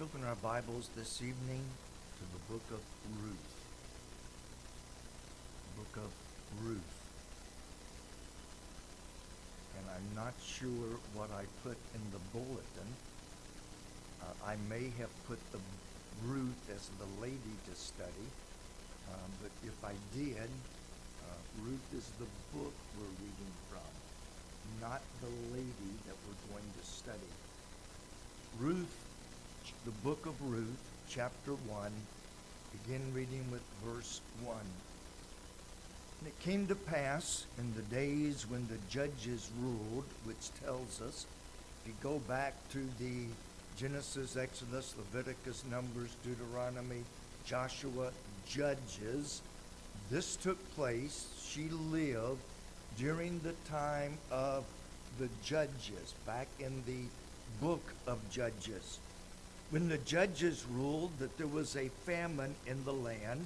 Let's open our Bibles this evening to the book of Ruth. Book of Ruth. And I'm not sure what I put in the bulletin. I may have put the Ruth as the lady to study, but if I did, Ruth is the book we're reading from, not the lady that we're going to study. Ruth, the book of Ruth, chapter 1, begin reading with verse 1. And it came to pass in the days when the judges ruled, which tells us, if you go back to the Genesis, Exodus, Leviticus, Numbers, Deuteronomy, Joshua, Judges, this took place. She lived during the time of the judges, back in the book of Judges. When the judges ruled that there was a famine in the land,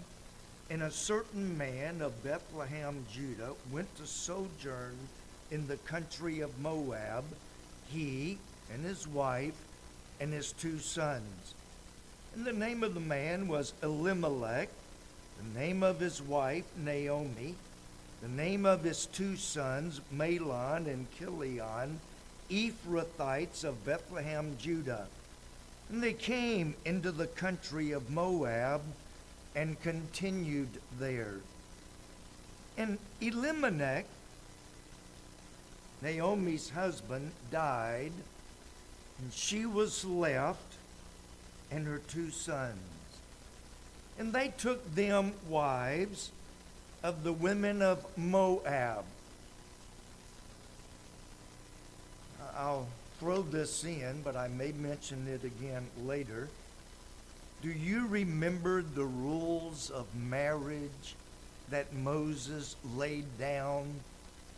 and a certain man of Bethlehem, Judah, went to sojourn in the country of Moab, he and his wife and his 2 sons. And the name of the man was Elimelech, the name of his wife Naomi, the name of his 2 sons Mahlon and Chilion, Ephrathites of Bethlehem, Judah. And they came into the country of Moab and continued there. And Elimelech, Naomi's husband, died, and she was left and her 2 sons. And they took them wives of the women of Moab. I'll throw this in, but I may mention it again later. Do you remember the rules of marriage that Moses laid down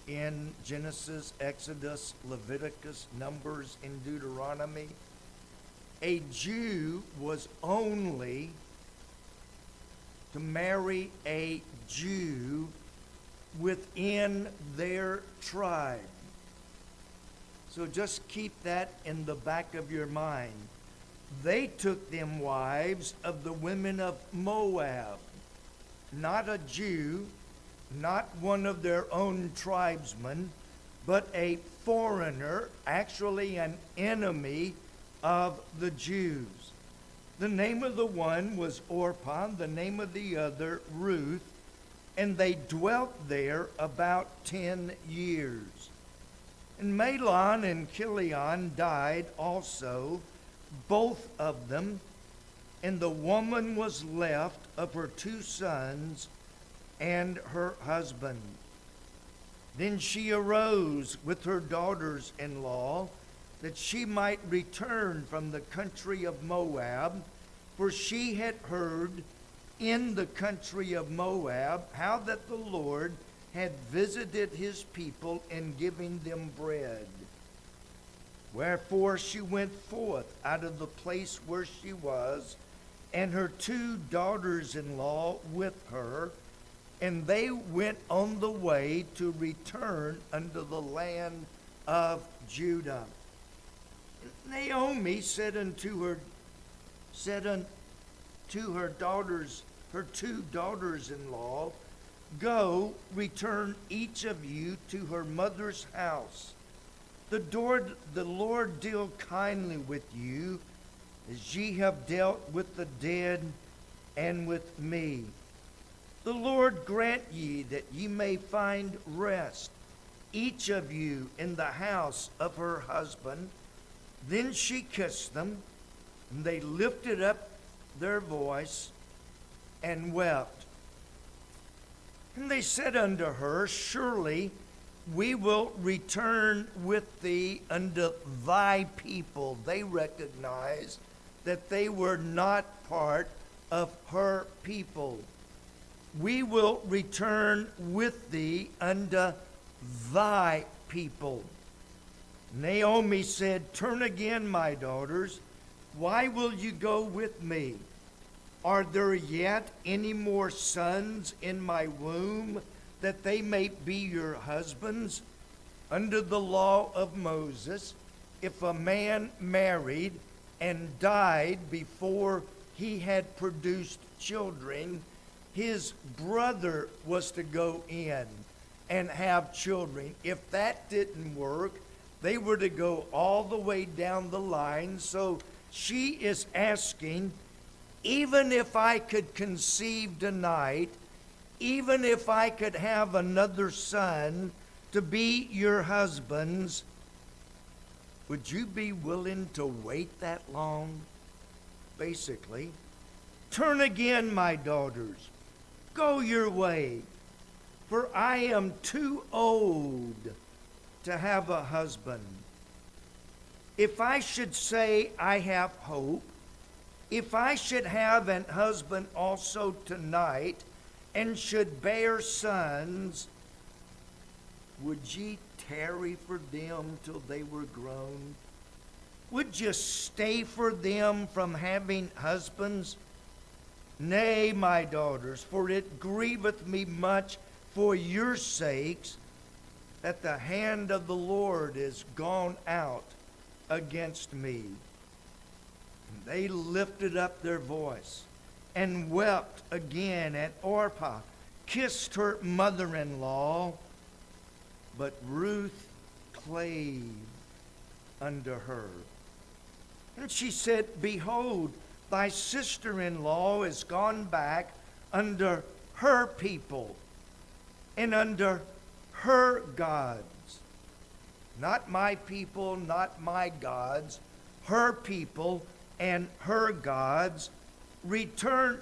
in Genesis, Exodus, Leviticus, Numbers, and Deuteronomy? A Jew was only to marry a Jew within their tribe. So just keep that in the back of your mind. They took them wives of the women of Moab, not a Jew, not one of their own tribesmen, but a foreigner, actually an enemy of the Jews. The name of the one was Orpah, the name of the other Ruth, and they dwelt there about 10 years. And Mahlon and Chilion died also, both of them, and the woman was left of her 2 sons and her husband. Then she arose with her daughters-in-law, that she might return from the country of Moab, for she had heard in the country of Moab how that the Lord had visited his people in giving them bread. Wherefore she went forth out of the place where she was, and her 2 daughters-in-law with her, and they went on the way to return unto the land of Judah. Naomi said unto her daughters, her 2 daughters-in-law, Go, return each of you to her mother's house. The Lord deal kindly with you, as ye have dealt with the dead and with me. The Lord grant ye that ye may find rest, each of you in the house of her husband. Then she kissed them, and they lifted up their voice and wept. And they said unto her, Surely we will return with thee unto thy people. They recognized that they were not part of her people. We will return with thee unto thy people. Naomi said, Turn again, my daughters. Why will you go with me? Are there yet any more sons in my womb, that they may be your husbands? Under the law of Moses, if a man married and died before he had produced children, his brother was to go in and have children. If that didn't work, they were to go all the way down the line. So she is asking, even if I could conceive tonight, even if I could have another son to be your husband's, would you be willing to wait that long? Basically, turn again, my daughters. Go your way, for I am too old to have a husband. If I should say I have hope, if I should have an husband also tonight, and should bear sons, would ye tarry for them till they were grown? Would you stay for them from having husbands? Nay, my daughters, for it grieveth me much for your sakes that the hand of the Lord is gone out against me. And they lifted up their voice and wept again at Orpah, kissed her mother-in-law, but Ruth clave unto her. And she said, behold, thy sister-in-law is gone back under her people and under her gods. Not my people, not my gods, her people and her gods. Return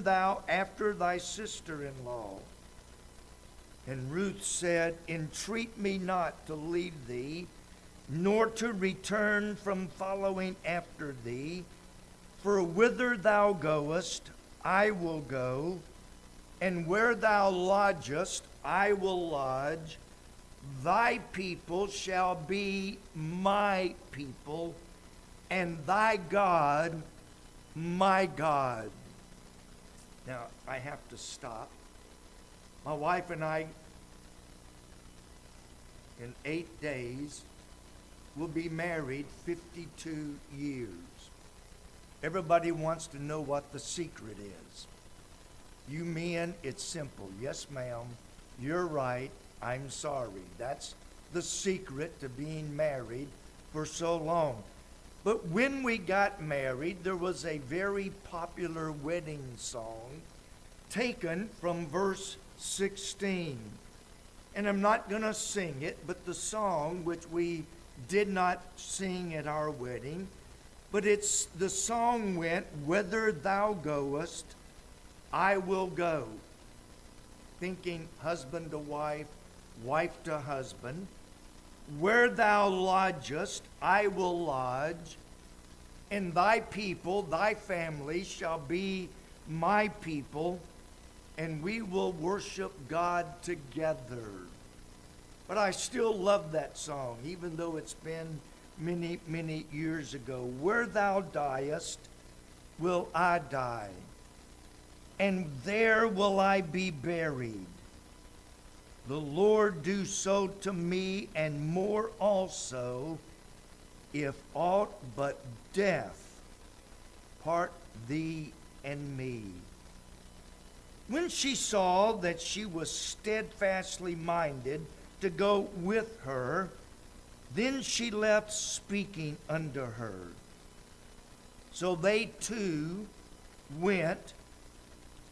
thou after thy sister-in-law. And Ruth said, entreat me not to leave thee, nor to return from following after thee. For whither thou goest, I will go, and where thou lodgest, I will lodge. Thy people shall be my people, and thy God my God. Now, I have to stop. My wife and I, in 8 days, will be married 52 years. Everybody wants to know what the secret is. You men, it's simple. Yes, ma'am, you're right. I'm sorry. That's the secret to being married for so long. But when we got married, there was a very popular wedding song taken from verse 16. And I'm not going to sing it, but the song, which we did not sing at our wedding, but the song went, whither thou goest, I will go. Thinking husband to wife, wife to husband. Where thou lodgest, I will lodge, and thy people, thy family, shall be my people, and we will worship God together. But I still love that song, even though it's been many, many years ago. Where thou diest, will I die, and there will I be buried. The Lord do so to me, and more also, if aught but death part thee and me. When she saw that she was steadfastly minded to go with her, then she left speaking unto her. So they two went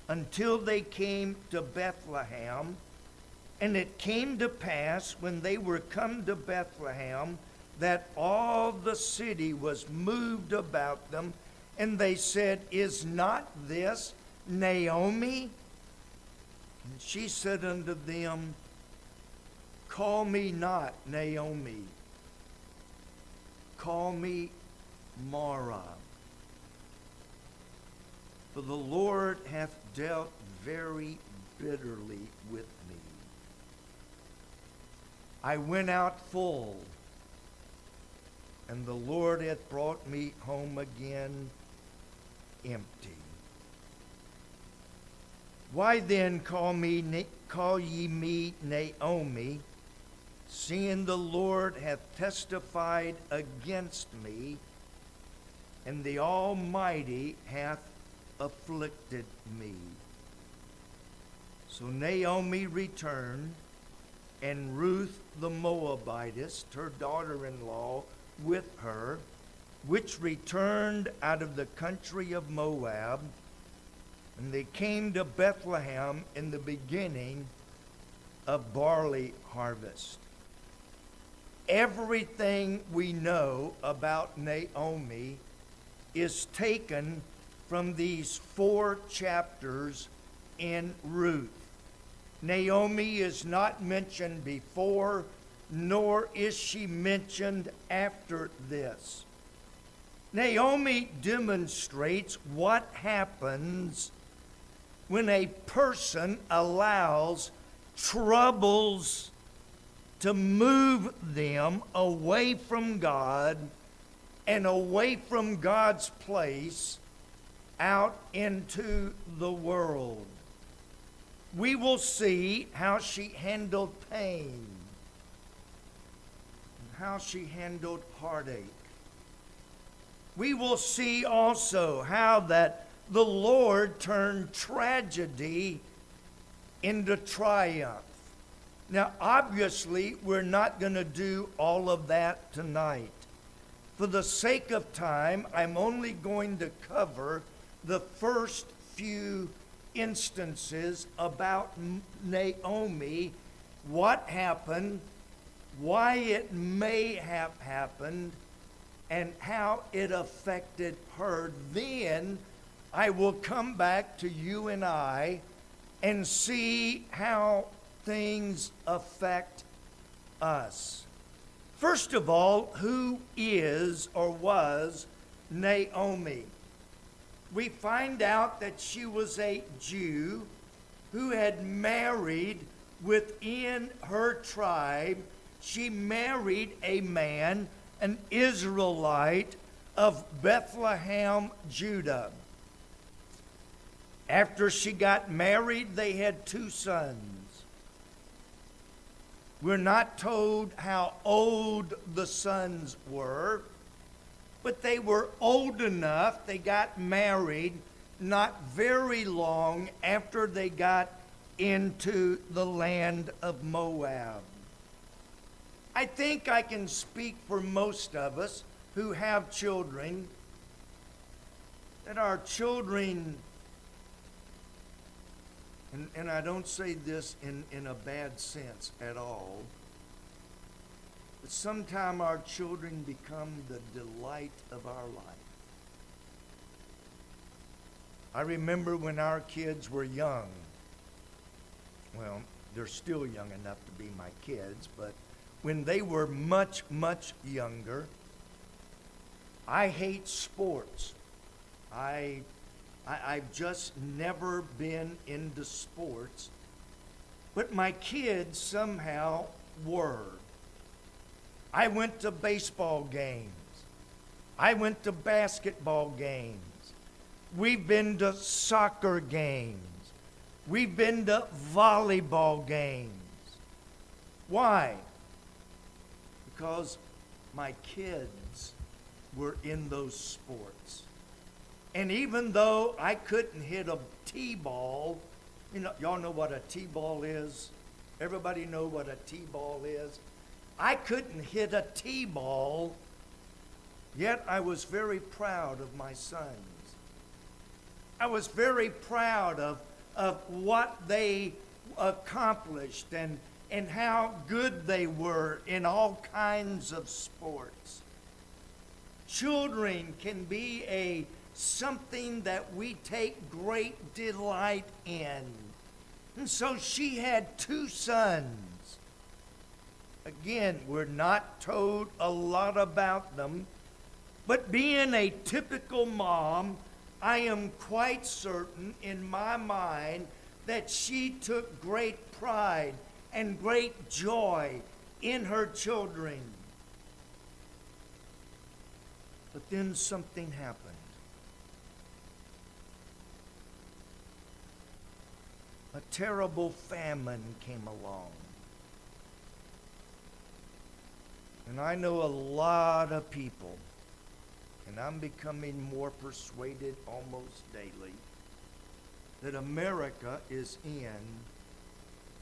until they came to Bethlehem. And it came to pass, when they were come to Bethlehem, that all the city was moved about them, and they said, is not this Naomi? And she said unto them, call me not Naomi, call me Mara. For the Lord hath dealt very bitterly with me. I went out full, and the Lord hath brought me home again empty. Why then call ye me Naomi, seeing the Lord hath testified against me, and the Almighty hath afflicted me. So Naomi returned, and Ruth the Moabitess, her daughter-in-law, with her, which returned out of the country of Moab, and they came to Bethlehem in the beginning of barley harvest. Everything we know about Naomi is taken from these 4 chapters in Ruth. Naomi is not mentioned before, nor is she mentioned after this. Naomi demonstrates what happens when a person allows troubles to move them away from God and away from God's place out into the world. We will see how she handled pain and how she handled heartache. We will see also how that the Lord turned tragedy into triumph. Now, obviously, we're not going to do all of that tonight. For the sake of time, I'm only going to cover the first few instances about Naomi, what happened, why it may have happened, and how it affected her. Then I will come back to you and I and see how things affect us. First of all, who is or was Naomi? We find out that she was a Jew who had married within her tribe. She married a man, an Israelite of Bethlehem, Judah. After she got married, they had 2 sons. We're not told how old the sons were, but they were old enough. They got married not very long after they got into the land of Moab. I think I can speak for most of us who have children, that our children, and I don't say this in a bad sense at all, but sometimes our children become the delight of our life. I remember when our kids were young. Well, they're still young enough to be my kids, but when they were much, much younger, I hate sports. I've just never been into sports, but my kids somehow were. I went to baseball games. I went to basketball games. We've been to soccer games. We've been to volleyball games. Why? Because my kids were in those sports. And even though I couldn't hit a T-ball, y'all know what a T-ball is? Everybody know what a T-ball is? I couldn't hit a T-ball, yet I was very proud of my sons. I was very proud of what they accomplished and how good they were in all kinds of sports. Children can be something that we take great delight in. And so she had 2 sons. Again, we're not told a lot about them, but being a typical mom, I am quite certain in my mind that she took great pride and great joy in her children. But then something happened. A terrible famine came along. And I know a lot of people, and I'm becoming more persuaded almost daily, that America is in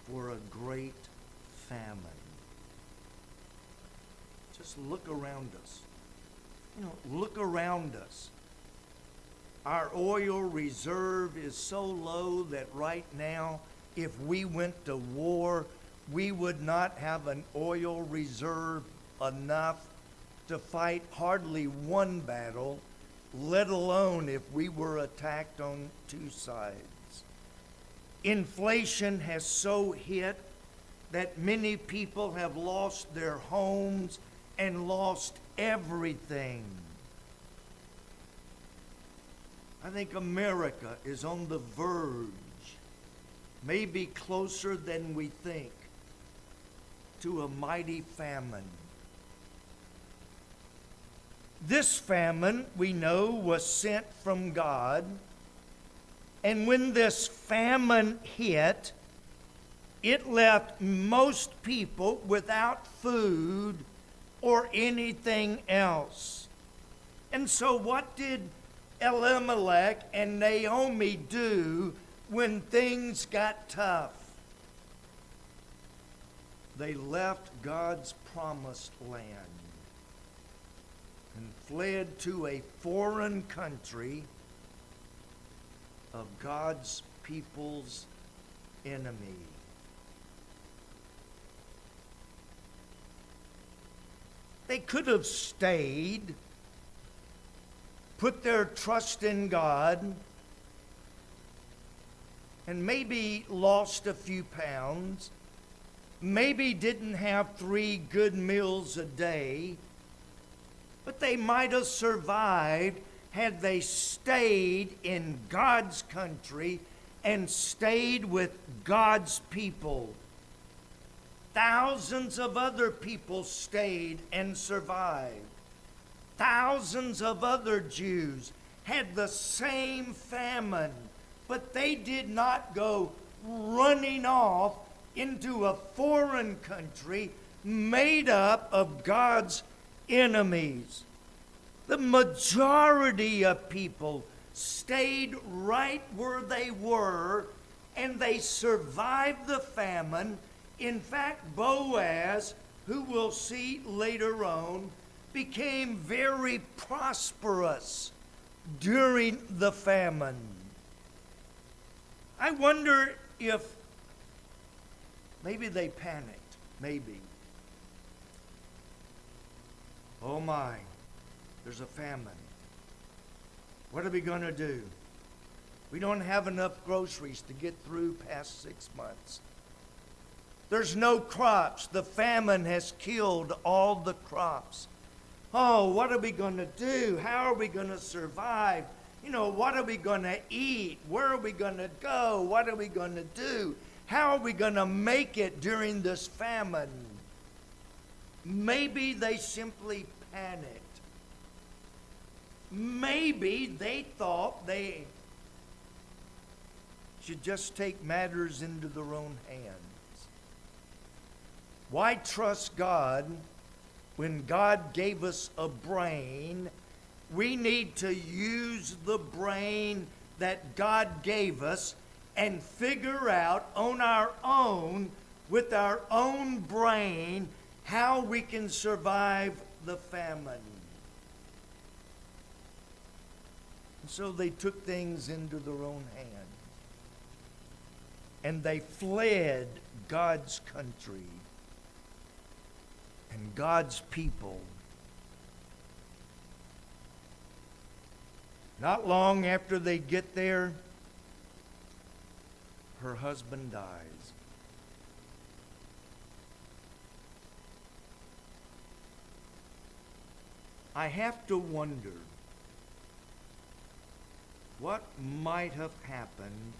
for a great famine. Just look around us. Look around us. Our oil reserve is so low that right now, if we went to war, we would not have an oil reserve enough to fight hardly one battle, let alone if we were attacked on two sides. Inflation has so hit that many people have lost their homes and lost everything. I think America is on the verge, maybe closer than we think, to a mighty famine. This famine, we know, was sent from God. And when this famine hit, it left most people without food or anything else. And so what did Elimelech and Naomi do when things got tough? They left God's promised land and fled to a foreign country of God's people's enemy. They could have stayed, put their trust in God, and maybe lost a few pounds, maybe didn't have 3 good meals a day, but they might have survived had they stayed in God's country and stayed with God's people. Thousands of other people stayed and survived. Thousands of other Jews had the same famine, but they did not go running off into a foreign country made up of God's enemies. The majority of people stayed right where they were, and they survived the famine. In fact, Boaz, who we'll see later on, became very prosperous during the famine. I wonder if maybe they panicked. Maybe. Oh my, there's a famine. What are we going to do? We don't have enough groceries to get through past 6 months. There's no crops. The famine has killed all the crops. Oh, what are we going to do? How are we going to survive? What are we going to eat? Where are we going to go? What are we going to do? How are we going to make it during this famine? Maybe they simply panicked. Maybe they thought they should just take matters into their own hands. Why trust God when God gave us a brain? We need to use the brain that God gave us and figure out on our own, with our own brain, how we can survive the famine. And so they took things into their own hands. And they fled God's country and God's people. Not long after they get there, her husband dies. I have to wonder what might have happened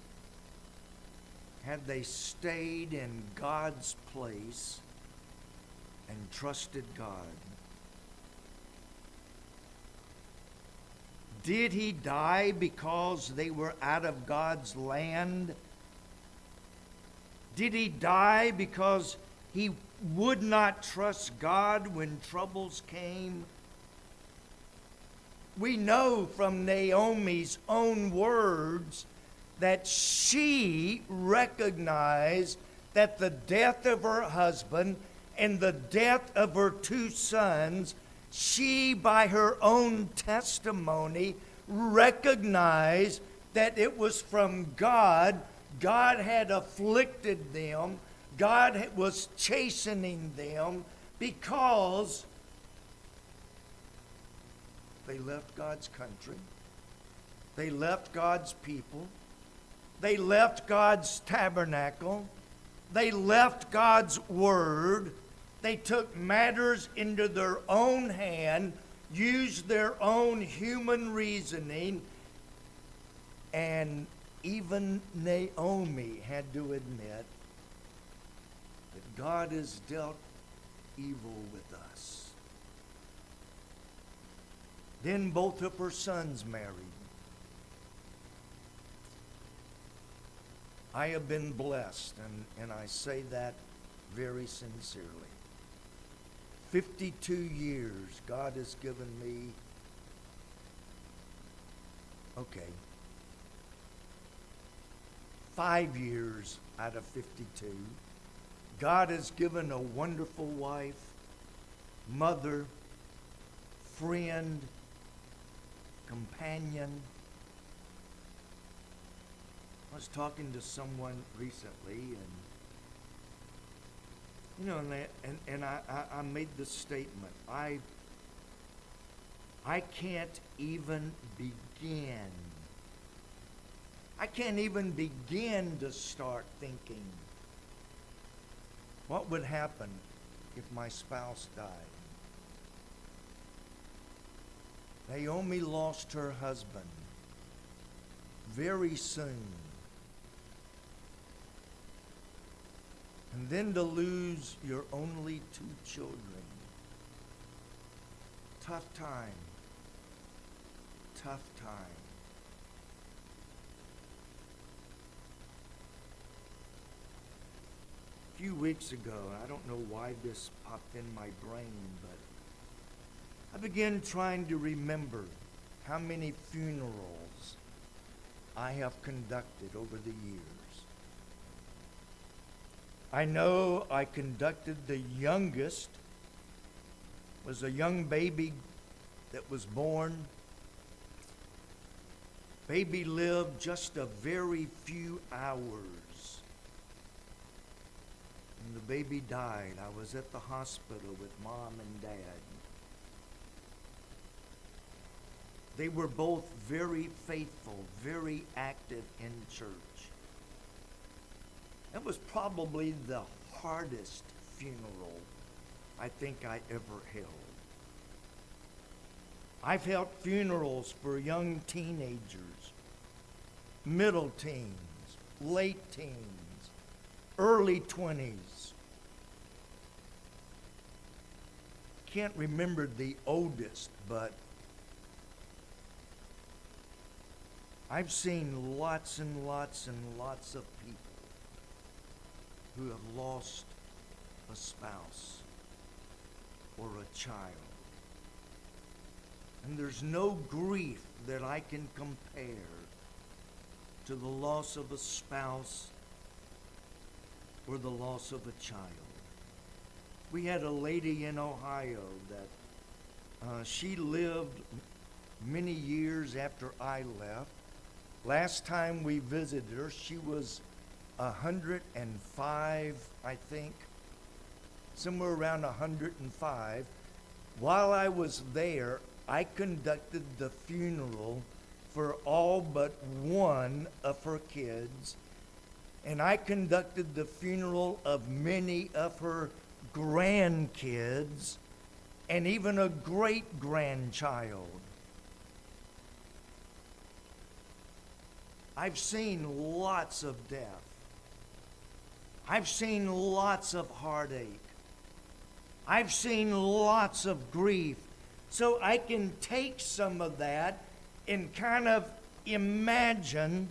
had they stayed in God's place and trusted God. Did he die because they were out of God's land? Did he die because he would not trust God when troubles came? We know from Naomi's own words that she recognized that the death of her husband and the death of her two sons, she, by her own testimony, recognized that it was from God. God had afflicted them. God was chastening them because they left God's country. They left God's people. They left God's tabernacle. They left God's word. They took matters into their own hand, used their own human reasoning, and even Naomi had to admit that God has dealt evil with us. Then both of her sons married. I have been blessed, and I say that very sincerely. 52 years God has given me, 5 years out of 52. God has given a wonderful wife, mother, friend, companion. I was talking to someone recently, and I made this statement. I can't even begin. I can't even begin to start thinking what would happen if my spouse died. Naomi lost her husband very soon. And then to lose your only 2 children. Tough time. Tough time. A few weeks ago, I don't know why this popped in my brain, but I began trying to remember how many funerals I have conducted over the years. I know I conducted the youngest, was a young baby that was born. Baby lived just a very few hours. And the baby died. I was at the hospital with Mom and Dad. They were both very faithful, very active in church. That was probably the hardest funeral I think I ever held. I've held funerals for young teenagers, middle teens, late teens, early 20s. Can't remember the oldest, but I've seen lots and lots and lots of people who have lost a spouse or a child. And there's no grief that I can compare to the loss of a spouse or the loss of a child. We had a lady in Ohio that she lived many years after I left. Last time we visited her, she was 105, I think, somewhere around 105. While I was there, I conducted the funeral for all but one of her kids, and I conducted the funeral of many of her grandkids, and even a great-grandchild. I've seen lots of death. I've seen lots of heartache. I've seen lots of grief. So I can take some of that and kind of imagine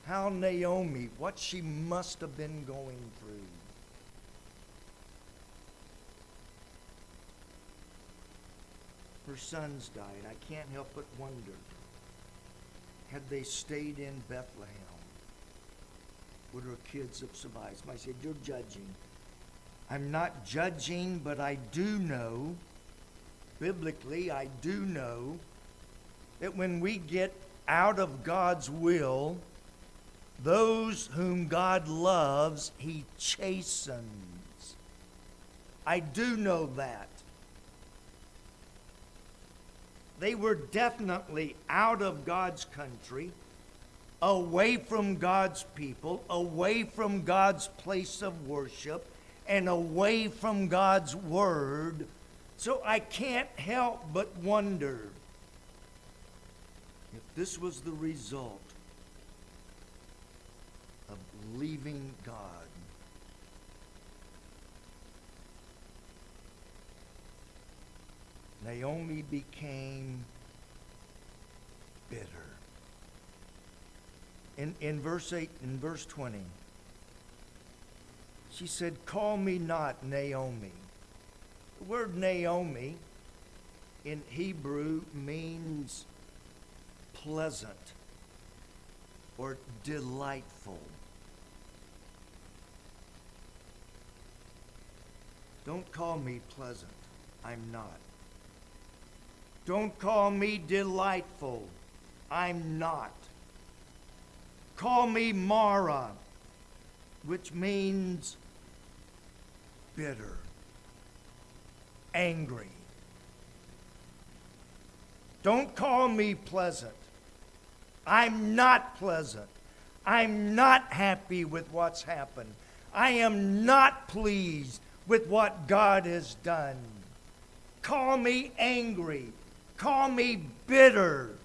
how Naomi, what she must have been going through. Her sons died. I can't help but wonder, had they stayed in Bethlehem, would her kids have survived? Somebody said, you're judging. I'm not judging, but I do know, biblically, I do know that when we get out of God's will, those whom God loves, He chastens. I do know that. They were definitely out of God's country, away from God's people, away from God's place of worship, and away from God's word. So I can't help but wonder if this was the result of leaving God. Naomi became bitter. In verse 8, in verse 20, she said, call me not Naomi. The word Naomi in Hebrew means pleasant or delightful. Don't call me pleasant. I'm not. Don't call me delightful. I'm not. Call me Mara, which means bitter, angry. Don't call me pleasant. I'm not pleasant. I'm not happy with what's happened. I am not pleased with what God has done. Call me angry. Call me bitter.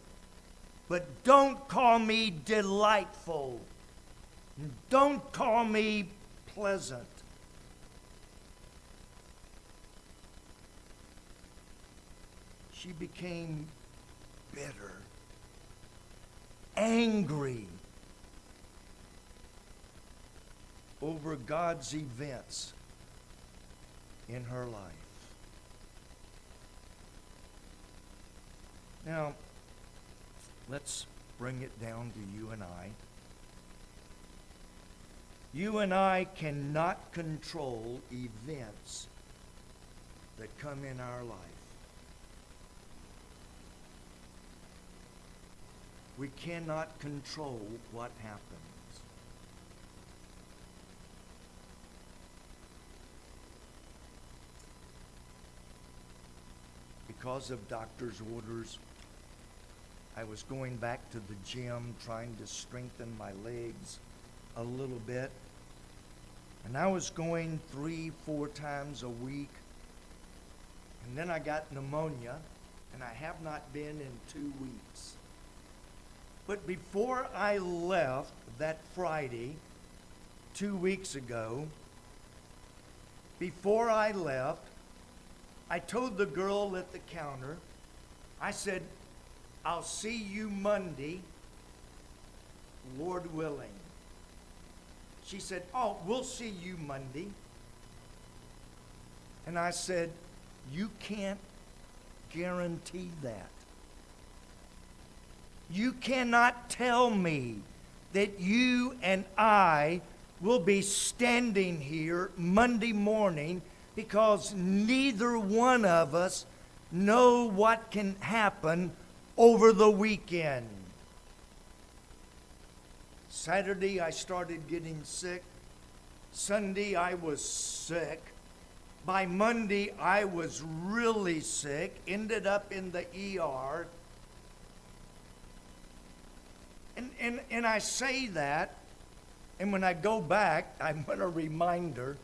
But don't call me delightful. Don't call me pleasant. She became bitter, angry over God's events in her life. Now, let's bring it down to you and I. You and I cannot control events that come in our life. We cannot control what happens. Because of doctor's orders, I was going back to the gym trying to strengthen my legs a little bit. And I was going 3-4 times a week. And then I got pneumonia, and I have not been in 2 weeks. But before I left that Friday, 2 weeks ago, before I left, I told the girl at the counter, I said, I'll see you Monday, Lord willing. She said, oh, we'll see you Monday. And I said, you can't guarantee that. You cannot tell me that you and I will be standing here Monday morning, because neither one of us know what can happen over the weekend. Saturday, I started getting sick. Sunday, I was sick. By Monday, I was really sick, ended up in the ER. And I say that, and when I go back, I want a reminder.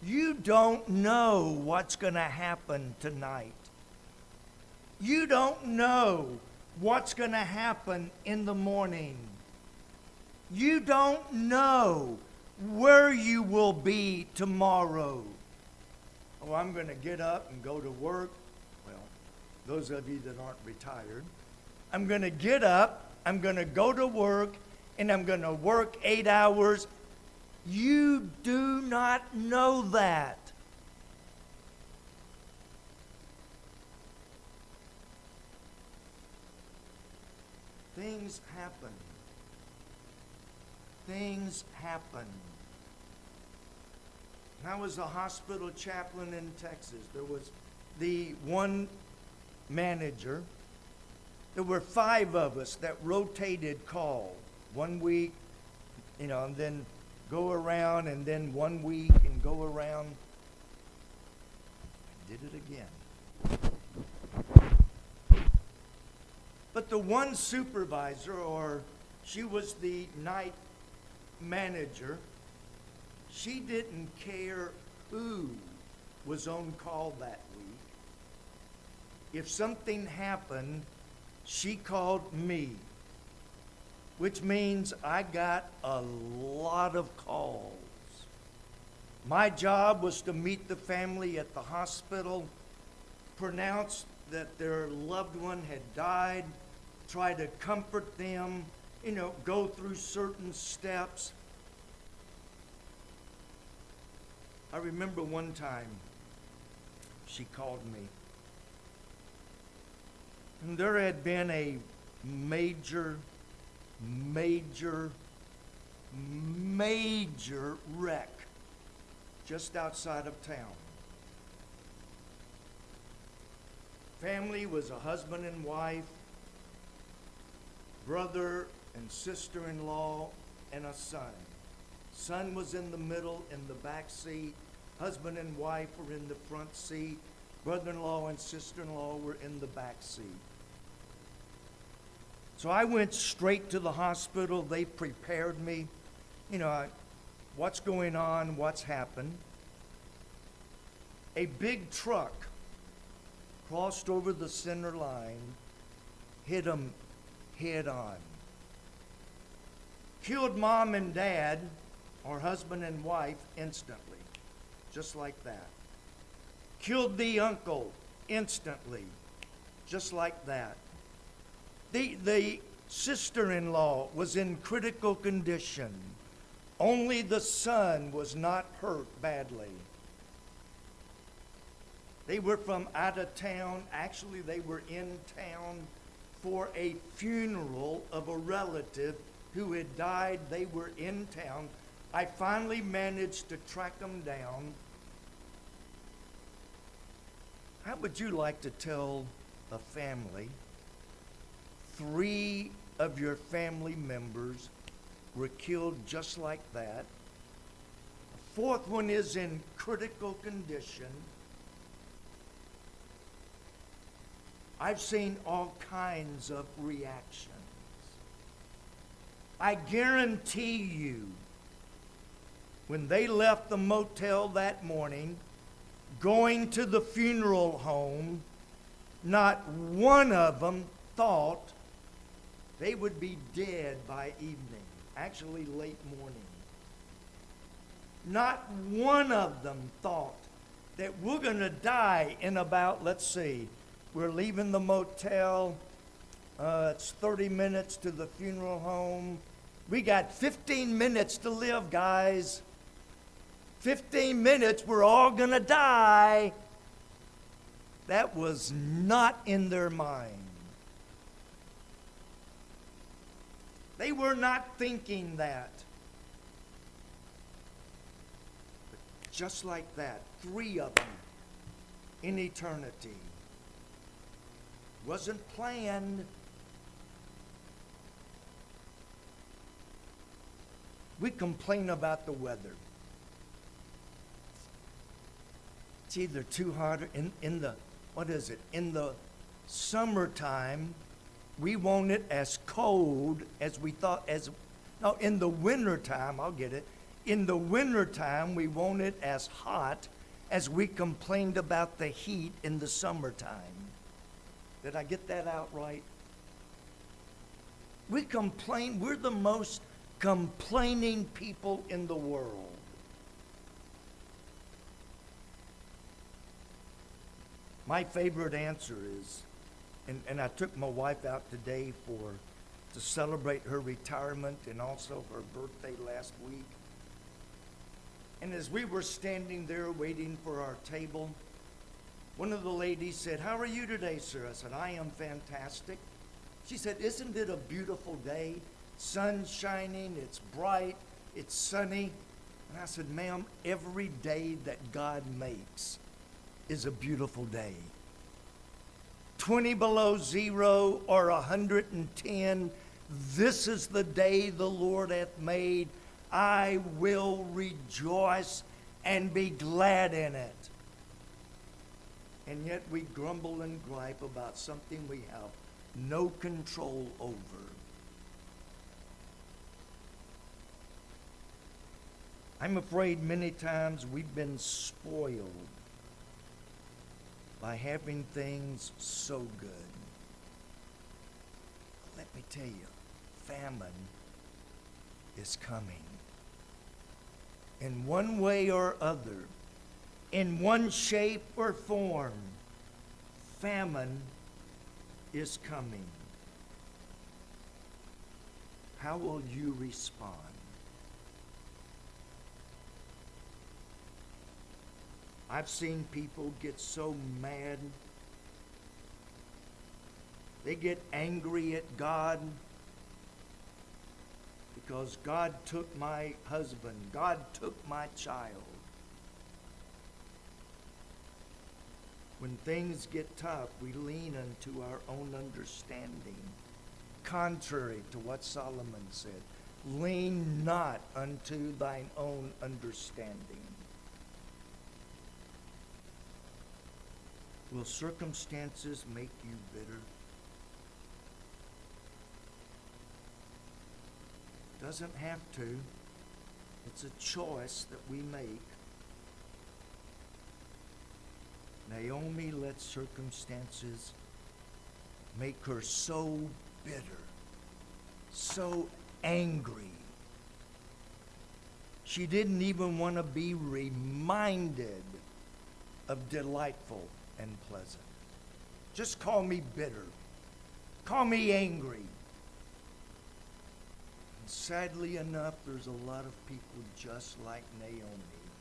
You don't know what's going to happen tonight. You don't know what's going to happen in the morning. You don't know where you will be tomorrow. Oh, I'm going to get up and go to work. Well, those of you that aren't retired, I'm going to get up, I'm going to go to work, and I'm going to work 8 hours. You do not know that. things happen. Things happen. When I was a hospital chaplain in Texas, there was the one manager. There were 5 of us that rotated call. 1 week, and then go around, and then 1 week and go around. I did it again. But the one supervisor, or she was the night manager, she didn't care who was on call that week. If something happened, she called me, which means I got a lot of calls. My job was to meet the family at the hospital, pronounce that their loved one had died, try to comfort them, go through certain steps. I remember one time she called me, and there had been a major wreck just outside of town. Family was a husband and wife, brother and sister-in-law, and a son. Son was in the middle in the back seat. Husband and wife were in the front seat. Brother-in-law and sister-in-law were in the back seat. So I went straight to the hospital. They prepared me. What's going on, what's happened. A big truck crossed over the center line, hit them head on. Killed mom and dad, or husband and wife, instantly, just like that. Killed the uncle instantly, just like that. The sister-in-law was in critical condition. Only the son was not hurt badly. They were from out of town. Actually, they were in town for a funeral of a relative who had died. They were in town. I finally managed to track them down. How would you like to tell a family 3 of your family members were killed just like that? A 4th one is in critical condition. I've seen all kinds of reactions. I guarantee you, when they left the motel that morning, going to the funeral home, not one of them thought they would be dead by evening, actually late morning. Not one of them thought that we're going to die in about, let's see, we're leaving the motel, it's 30 minutes to the funeral home. We got 15 minutes to live, guys. 15 minutes, we're all going to die. That was not in their mind. They were not thinking that. But just like that, 3 of them in eternity. Wasn't planned. We complain about the weather. It's either too hot or in the summertime, we want it as cold as we thought in the wintertime, I'll get it. In the wintertime, we want it as hot as we complained about the heat in the summertime. Did I get that out right? We complain, we're the most complaining people in the world. My favorite answer is, and I took my wife out today to celebrate her retirement and also her birthday last week. And as we were standing there waiting for our table, one of the ladies said, "How are you today, sir?" I said, "I am fantastic. She said, isn't it a beautiful day? Sun's shining, it's bright, it's sunny. And I said, ma'am, every day that God makes is a beautiful day. 20 below zero or 110, this is the day the Lord hath made. I will rejoice and be glad in it. And yet we grumble and gripe about something we have no control over. I'm afraid many times we've been spoiled by having things so good. Let me tell you, famine is coming. In one way or other, in one shape or form, famine is coming. How will you respond? I've seen people get so mad. They get angry at God because God took my husband. God took my child. When things get tough, we lean unto our own understanding. Contrary to what Solomon said, lean not unto thine own understanding. Will circumstances make you bitter? Doesn't have to. It's a choice that we make. Naomi let circumstances make her so bitter, so angry. She didn't even want to be reminded of delightful and pleasant. Just call me bitter. Call me angry. And sadly enough, there's a lot of people just like Naomi.